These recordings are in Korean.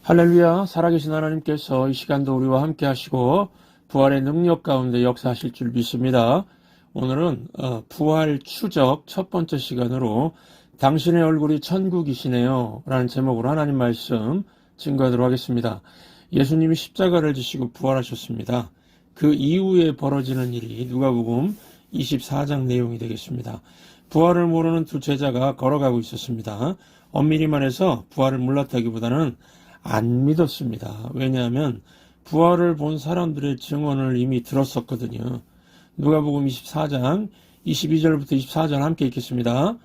할렐루야, 살아계신 하나님께서 이 시간도 우리와 함께 하시고 부활의 능력 가운데 역사하실 줄 믿습니다. 오늘은 부활 추적 첫 번째 시간으로 당신의 얼굴이 천국이시네요 라는 제목으로 하나님 말씀 증거하도록 하겠습니다. 예수님이 십자가를 지시고 부활하셨습니다. 그 이후에 벌어지는 일이 누가복음 24장 내용이 되겠습니다. 부활을 모르는 두 제자가 걸어가고 있었습니다. 엄밀히 말해서 부활을 몰랐다기보다는 안 믿었습니다. 왜냐하면 부활을 본 사람들의 증언을 이미 들었었거든요. 누가복음 24장 22절부터 24절 함께 읽겠습니다.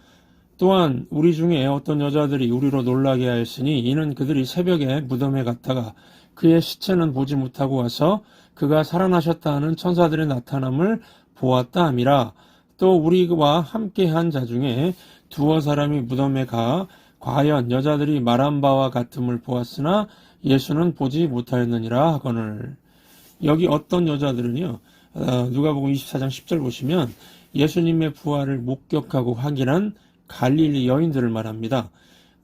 또한 우리 중에 어떤 여자들이 우리로 놀라게 하였으니 이는 그들이 새벽에 무덤에 갔다가 그의 시체는 보지 못하고 와서 그가 살아나셨다 하는 천사들의 나타남을 보았다 함이라. 또 우리와 함께한 자 중에 두어 사람이 무덤에 가 과연 여자들이 말한 바와 같음을 보았으나 예수는 보지 못하였느니라 하거늘. 여기 어떤 여자들은요, 누가복음 24장 10절 보시면 예수님의 부활을 목격하고 확인한 갈릴리 여인들을 말합니다.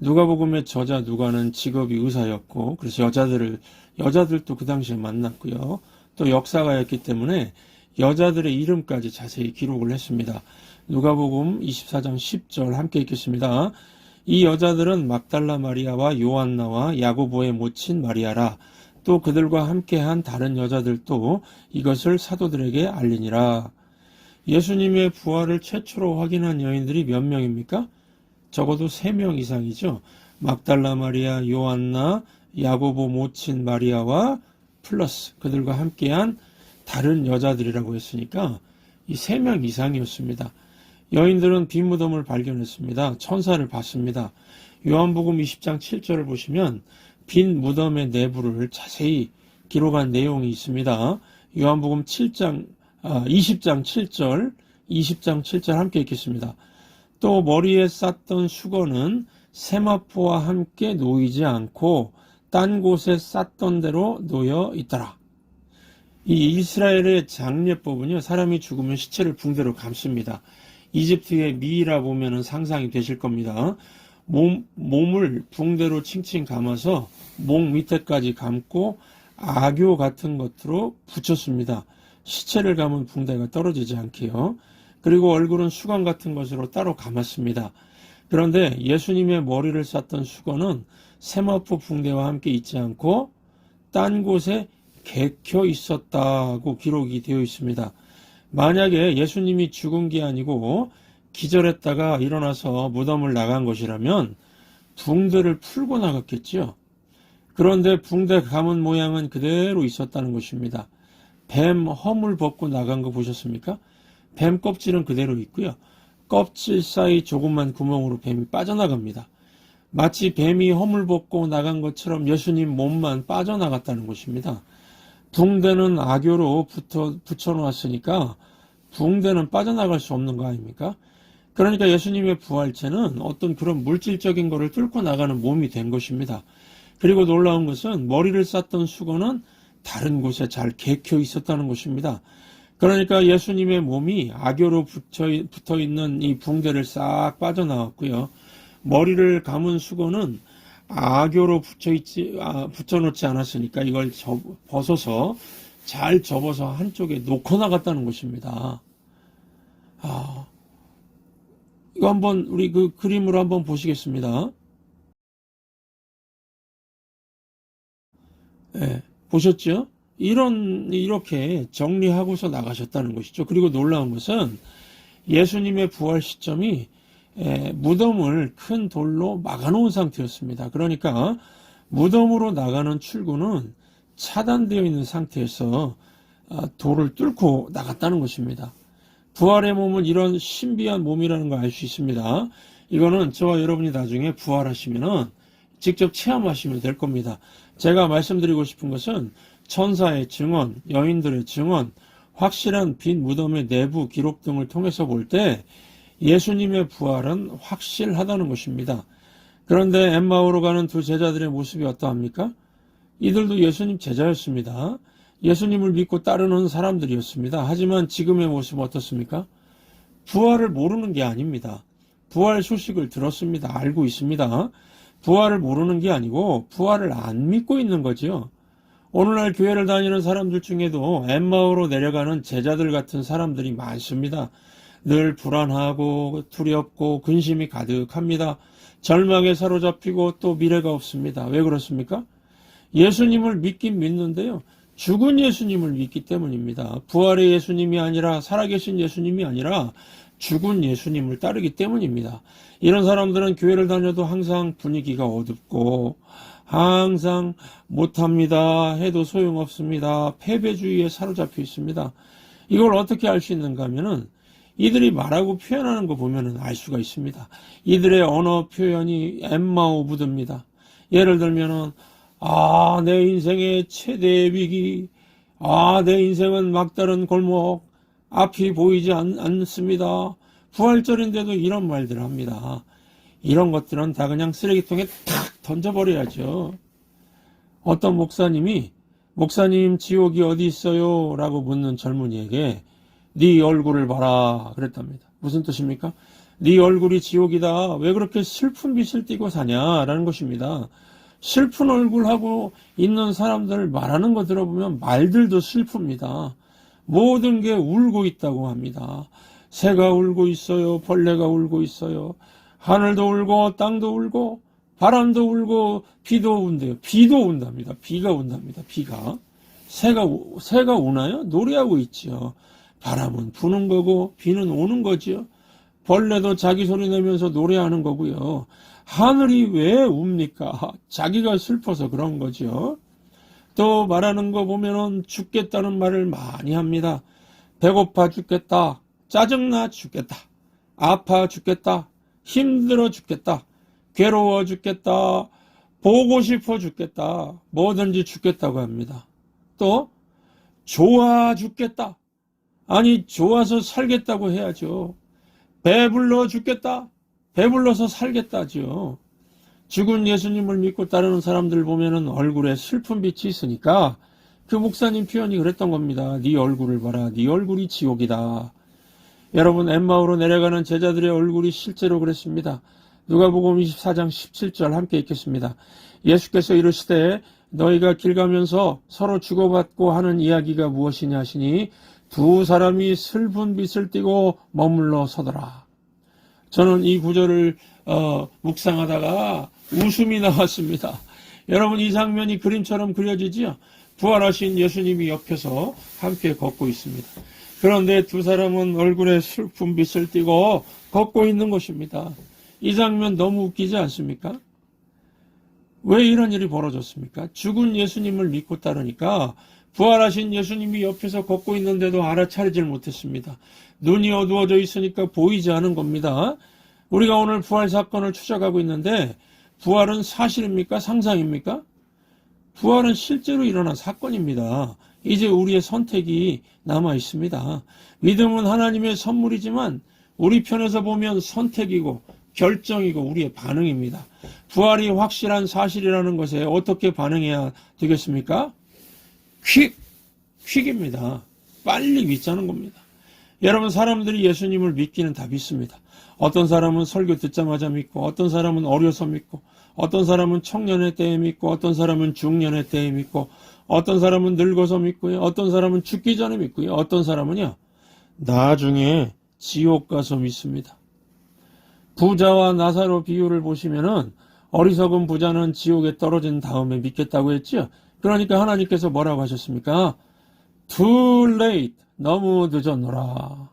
누가복음의 저자 누가는 직업이 의사였고, 그래서 여자들도 그 당시에 만났고요. 또 역사가였기 때문에 여자들의 이름까지 자세히 기록을 했습니다. 누가복음 24장 10절 함께 읽겠습니다. 이 여자들은 막달라 마리아와 요한나와 야고보의 모친 마리아라. 또 그들과 함께한 다른 여자들도 이것을 사도들에게 알리니라. 예수님의 부활을 최초로 확인한 여인들이 몇 명입니까? 적어도 3명 이상이죠. 막달라 마리아, 요한나, 야고보 모친 마리아와 플러스 그들과 함께한 다른 여자들이라고 했으니까 이 3명 이상이었습니다. 여인들은 빈 무덤을 발견했습니다. 천사를 봤습니다. 요한복음 20장 7절을 보시면 빈 무덤의 내부를 자세히 기록한 내용이 있습니다. 요한복음 20장 7절 함께 읽겠습니다. 또 머리에 쌌던 수건은 세마포와 함께 놓이지 않고 딴 곳에 쌌던 대로 놓여 있더라. 이 이스라엘의 장례법은요, 사람이 죽으면 시체를 붕대로 감습니다. 이집트의 미이라 보면은 상상이 되실 겁니다. 몸을 붕대로 칭칭 감아서 목 밑에까지 감고 악교 같은 것으로 붙였습니다. 시체를 감은 붕대가 떨어지지 않게요. 그리고 얼굴은 수건 같은 것으로 따로 감았습니다. 그런데 예수님의 머리를 쌌던 수건은 세마포 붕대와 함께 있지 않고 딴 곳에 개켜 있었다고 기록이 되어 있습니다. 만약에 예수님이 죽은 게 아니고 기절했다가 일어나서 무덤을 나간 것이라면 붕대를 풀고 나갔겠죠. 그런데 붕대 감은 모양은 그대로 있었다는 것입니다. 뱀 허물 벗고 나간 거 보셨습니까? 뱀 껍질은 그대로 있고요. 껍질 사이 조그만 구멍으로 뱀이 빠져나갑니다. 마치 뱀이 허물 벗고 나간 것처럼 예수님 몸만 빠져나갔다는 것입니다. 붕대는 악교로 붙여놓았으니까 붕대는 빠져나갈 수 없는 거 아닙니까? 그러니까 예수님의 부활체는 어떤 그런 물질적인 거를 뚫고 나가는 몸이 된 것입니다. 그리고 놀라운 것은 머리를 쌌던 수건은 다른 곳에 잘 개켜 있었다는 것입니다. 그러니까 예수님의 몸이 악교로 붙어있는 이 붕대를 싹 빠져나왔고요. 머리를 감은 수건은 악교로 붙여놓지 않았으니까 이걸 벗어서 잘 접어서 한쪽에 놓고 나갔다는 것입니다. 이거 한번 우리 그 그림으로 한번 보시겠습니다. 네, 보셨죠? 이렇게 정리하고서 나가셨다는 것이죠. 그리고 놀라운 것은 예수님의 부활 시점이 무덤을 큰 돌로 막아놓은 상태였습니다. 그러니까 무덤으로 나가는 출구는 차단되어 있는 상태에서 돌을 뚫고 나갔다는 것입니다. 부활의 몸은 이런 신비한 몸이라는 걸 알 수 있습니다. 이거는 저와 여러분이 나중에 부활하시면은 직접 체험하시면 될 겁니다. 제가 말씀드리고 싶은 것은 천사의 증언, 여인들의 증언, 확실한 빈 무덤의 내부 기록 등을 통해서 볼 때 예수님의 부활은 확실하다는 것입니다. 그런데 엠마오로 가는 두 제자들의 모습이 어떠합니까? 이들도 예수님 제자였습니다. 예수님을 믿고 따르는 사람들이었습니다. 하지만 지금의 모습은 어떻습니까? 부활을 모르는 게 아닙니다. 부활 소식을 들었습니다. 알고 있습니다. 부활을 모르는 게 아니고 부활을 안 믿고 있는 거죠. 오늘날 교회를 다니는 사람들 중에도 엠마오로 내려가는 제자들 같은 사람들이 많습니다. 늘 불안하고 두렵고 근심이 가득합니다. 절망에 사로잡히고 또 미래가 없습니다. 왜 그렇습니까? 예수님을 믿긴 믿는데요. 죽은 예수님을 믿기 때문입니다. 부활의 예수님이 아니라 살아계신 예수님이 아니라 죽은 예수님을 따르기 때문입니다. 이런 사람들은 교회를 다녀도 항상 분위기가 어둡고 항상 못합니다 해도 소용없습니다. 패배주의에 사로잡혀 있습니다. 이걸 어떻게 알 수 있는가 하면은 이들이 말하고 표현하는 거 보면은 알 수가 있습니다. 이들의 언어 표현이 엠마오 부드입니다. 예를 들면은 내 인생의 최대의 위기, 내 인생은 막다른 골목, 앞이 보이지 않습니다. 부활절인데도 이런 말들을 합니다. 이런 것들은 다 그냥 쓰레기통에 탁 던져버려야죠. 어떤 목사님 지옥이 어디 있어요? 라고 묻는 젊은이에게 네 얼굴을 봐라 그랬답니다. 무슨 뜻입니까? 네 얼굴이 지옥이다. 왜 그렇게 슬픈 빛을 띠고 사냐라는 것입니다. 슬픈 얼굴하고 있는 사람들 말하는 거 들어보면 말들도 슬픕니다. 모든 게 울고 있다고 합니다. 새가 울고 있어요. 벌레가 울고 있어요. 하늘도 울고 땅도 울고 바람도 울고 비도 운대요. 비도 운답니다. 비가 운답니다. 비가. 새가 우나요? 노래하고 있지요. 바람은 부는 거고 비는 오는 거지요. 벌레도 자기 소리 내면서 노래하는 거고요. 하늘이 왜 웁니까? 자기가 슬퍼서 그런 거죠. 또 말하는 거 보면은 죽겠다는 말을 많이 합니다. 배고파 죽겠다. 짜증나 죽겠다. 아파 죽겠다. 힘들어 죽겠다. 괴로워 죽겠다. 보고 싶어 죽겠다. 뭐든지 죽겠다고 합니다. 또 좋아 죽겠다. 아니 좋아서 살겠다고 해야죠. 배불러 죽겠다. 배불러서 살겠다죠. 죽은 예수님을 믿고 따르는 사람들 보면은 얼굴에 슬픈 빛이 있으니까 그 목사님 표현이 그랬던 겁니다. 네 얼굴을 봐라. 네 얼굴이 지옥이다. 여러분 엠마오로 내려가는 제자들의 얼굴이 실제로 그랬습니다. 누가복음 24장 17절 함께 읽겠습니다. 예수께서 이르시되 너희가 길 가면서 서로 주고받고 하는 이야기가 무엇이냐 하시니 두 사람이 슬픈 빛을 띠고 머물러 서더라. 저는 이 구절을 묵상하다가 웃음이 나왔습니다. 여러분 이 장면이 그림처럼 그려지지요. 부활하신 예수님이 옆에서 함께 걷고 있습니다. 그런데 두 사람은 얼굴에 슬픈 빛을 띠고 걷고 있는 것입니다. 이 장면 너무 웃기지 않습니까? 왜 이런 일이 벌어졌습니까? 죽은 예수님을 믿고 따르니까 부활하신 예수님이 옆에서 걷고 있는데도 알아차리질 못했습니다. 눈이 어두워져 있으니까 보이지 않은 겁니다. 우리가 오늘 부활 사건을 추적하고 있는데 부활은 사실입니까? 상상입니까? 부활은 실제로 일어난 사건입니다. 이제 우리의 선택이 남아 있습니다. 믿음은 하나님의 선물이지만 우리 편에서 보면 선택이고 결정이고 우리의 반응입니다. 부활이 확실한 사실이라는 것에 어떻게 반응해야 되겠습니까? 퀵입니다. 빨리 믿자는 겁니다. 여러분 사람들이 예수님을 믿기는 다 믿습니다. 어떤 사람은 설교 듣자마자 믿고 어떤 사람은 어려서 믿고 어떤 사람은 청년의 때에 믿고 어떤 사람은 중년의 때에 믿고 어떤 사람은 늙어서 믿고요. 어떤 사람은 죽기 전에 믿고요. 어떤 사람은요. 나중에 지옥 가서 믿습니다. 부자와 나사로 비유를 보시면은 어리석은 부자는 지옥에 떨어진 다음에 믿겠다고 했죠. 그러니까 하나님께서 뭐라고 하셨습니까? Too late. 너무 늦었노라.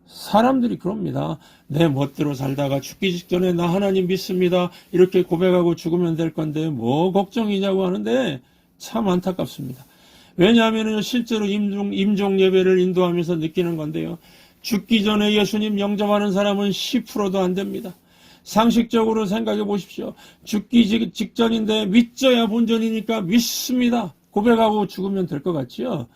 사람들이 그럽니다. 내 멋대로 살다가 죽기 직전에 나 하나님 믿습니다. 이렇게 고백하고 죽으면 될 건데 뭐 걱정이냐고 하는데 참 안타깝습니다. 왜냐하면 실제로 임종 예배를 인도하면서 느끼는 건데요. 죽기 전에 예수님 영접하는 사람은 10%도 안 됩니다. 상식적으로 생각해 보십시오. 죽기 직전인데 믿져야 본전이니까 믿습니다. 고백하고 죽으면 될 것 같지요.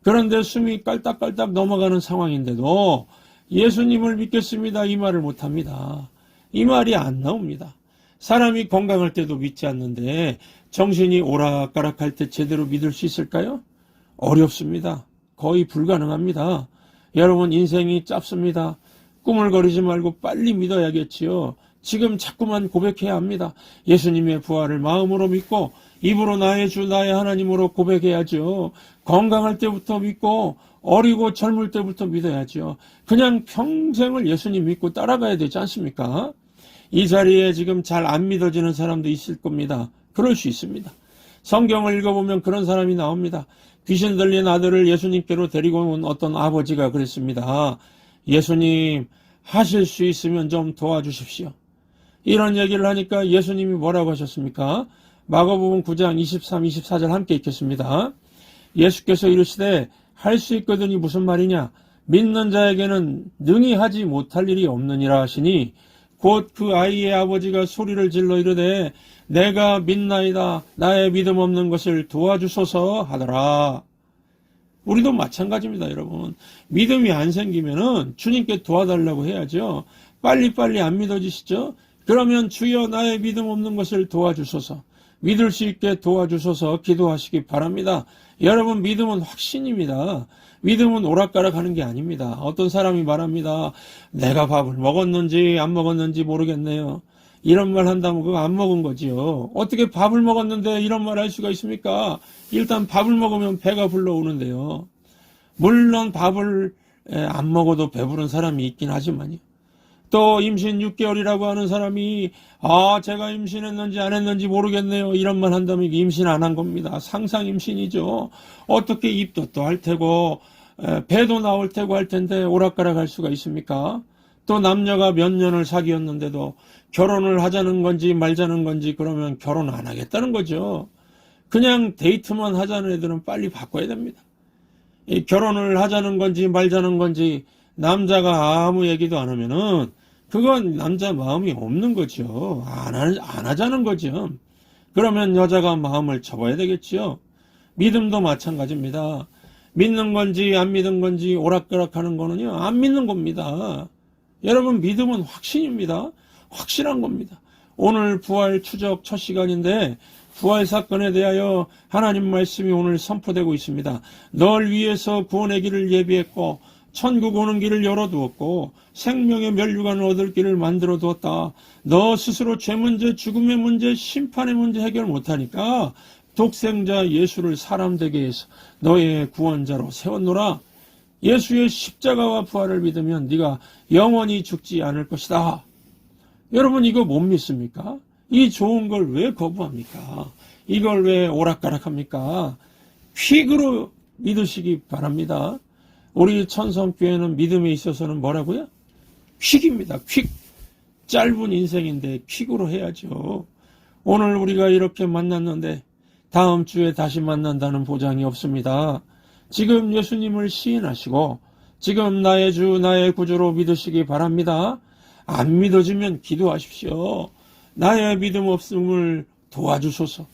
그런데 숨이 깔딱깔딱 넘어가는 상황인데도 예수님을 믿겠습니다. 이 말을 못합니다. 이 말이 안 나옵니다. 사람이 건강할 때도 믿지 않는데 정신이 오락가락할 때 제대로 믿을 수 있을까요? 어렵습니다. 거의 불가능합니다. 여러분 인생이 짧습니다. 꾸물거리지 말고 빨리 믿어야겠지요. 지금 자꾸만 고백해야 합니다. 예수님의 부활을 마음으로 믿고 입으로 나의 주 나의 하나님으로 고백해야죠. 건강할 때부터 믿고 어리고 젊을 때부터 믿어야죠. 그냥 평생을 예수님 믿고 따라가야 되지 않습니까? 이 자리에 지금 잘 안 믿어지는 사람도 있을 겁니다. 그럴 수 있습니다. 성경을 읽어보면 그런 사람이 나옵니다. 귀신 들린 아들을 예수님께로 데리고 온 어떤 아버지가 그랬습니다. 예수님, 하실 수 있으면 좀 도와주십시오. 이런 얘기를 하니까 예수님이 뭐라고 하셨습니까? 마가복음 9장 23, 24절 함께 읽겠습니다. 예수께서 이르시되 할 수 있거든이 무슨 말이냐? 믿는 자에게는 능히 하지 못할 일이 없느니라 하시니 곧 그 아이의 아버지가 소리를 질러 이르되 내가 믿나이다 나의 믿음 없는 것을 도와주소서 하더라. 우리도 마찬가지입니다, 여러분. 믿음이 안 생기면은 주님께 도와달라고 해야죠. 빨리빨리 안 믿어지시죠? 그러면 주여 나의 믿음 없는 것을 도와주소서, 믿을 수 있게 도와주소서 기도하시기 바랍니다. 여러분, 믿음은 확신입니다. 믿음은 오락가락 하는 게 아닙니다. 어떤 사람이 말합니다. 내가 밥을 먹었는지 안 먹었는지 모르겠네요. 이런 말 한다면 그거 안 먹은 거지요. 어떻게 밥을 먹었는데 이런 말 할 수가 있습니까? 일단 밥을 먹으면 배가 불러오는데요. 물론 밥을 안 먹어도 배부른 사람이 있긴 하지만요. 또 임신 6개월이라고 하는 사람이 제가 임신했는지 안 했는지 모르겠네요. 이런 말 한다면 임신 안 한 겁니다. 상상 임신이죠. 어떻게 입도 또 할 테고 배도 나올 테고 할 텐데 오락가락 할 수가 있습니까? 또 남녀가 몇 년을 사귀었는데도 결혼을 하자는 건지 말자는 건지 그러면 결혼 안 하겠다는 거죠. 그냥 데이트만 하자는 애들은 빨리 바꿔야 됩니다. 이 결혼을 하자는 건지 말자는 건지 남자가 아무 얘기도 안 하면은 그건 남자 마음이 없는 거죠. 안 하자는 거죠. 그러면 여자가 마음을 접어야 되겠죠. 믿음도 마찬가지입니다. 믿는 건지 안 믿는 건지 오락가락 하는 거는요, 안 믿는 겁니다. 여러분, 믿음은 확신입니다. 확실한 겁니다. 오늘 부활 추적 첫 시간인데 부활 사건에 대하여 하나님 말씀이 오늘 선포되고 있습니다. 널 위해서 구원의 길을 예비했고 천국 오는 길을 열어두었고 생명의 면류관을 얻을 길을 만들어 두었다. 너 스스로 죄 문제, 죽음의 문제, 심판의 문제 해결 못하니까 독생자 예수를 사람 되게 해서 너의 구원자로 세웠노라. 예수의 십자가와 부활을 믿으면 네가 영원히 죽지 않을 것이다. 여러분, 이거 못 믿습니까? 이 좋은 걸 왜 거부합니까? 이걸 왜 오락가락합니까? 퀵으로 믿으시기 바랍니다. 우리 천성교회는 믿음에 있어서는 뭐라고요? 퀵입니다. 퀵. 짧은 인생인데 퀵으로 해야죠. 오늘 우리가 이렇게 만났는데 다음 주에 다시 만난다는 보장이 없습니다. 지금 예수님을 시인하시고 지금 나의 주 나의 구주로 믿으시기 바랍니다. 안 믿어지면 기도하십시오. 나의 믿음 없음을 도와주소서.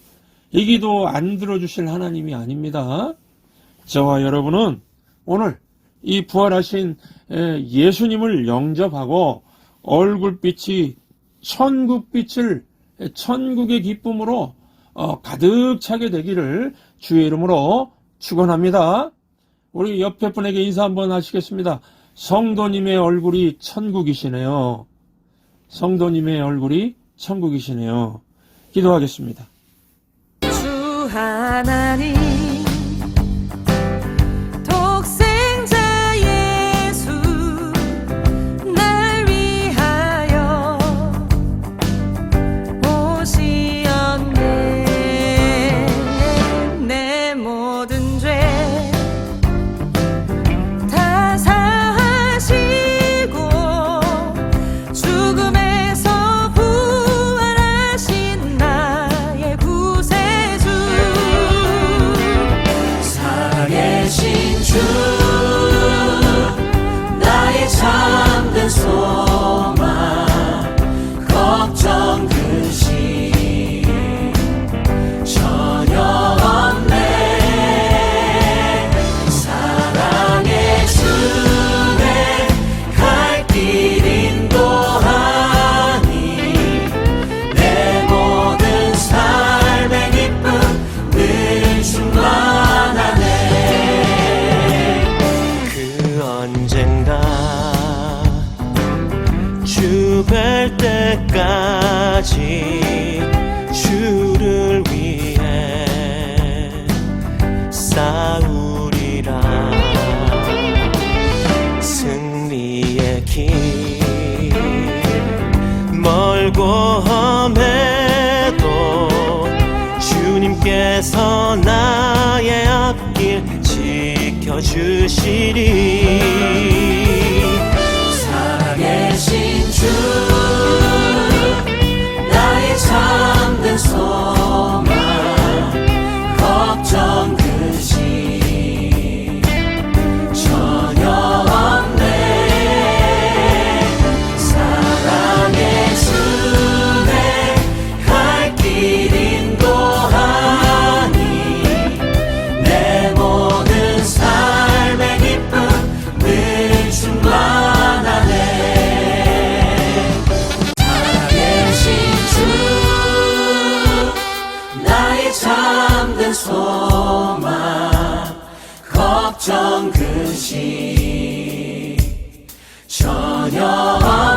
이 기도 안 들어주실 하나님이 아닙니다. 저와 여러분은 오늘 이 부활하신 예수님을 영접하고 얼굴빛이 천국빛을 천국의 기쁨으로 가득 차게 되기를 주의 이름으로 축원합니다. 우리 옆에 분에게 인사 한번 하시겠습니다. 성도님의 얼굴이 천국이시네요. 성도님의 얼굴이 천국이시네요. 기도하겠습니다. 주 하나님 독생자 예수 날 위하여 오시었네. 내 모든 죄 다 사하시고 죽음에서 부활하신 나의 구세주 끝까지 주를 위해 싸우리라. 승리의 길 멀고 험해도 주님께서 나의 앞길 지켜주시리. 살아계신 주 나의 참된 소망 걱정 근심 전혀 없네. 사랑의 주내 갈 길 인도하니 내 모든 삶의 기쁨 늘 충만하네. 살아계신 주 나의 참된 소망 걱정 근심 전혀 없네.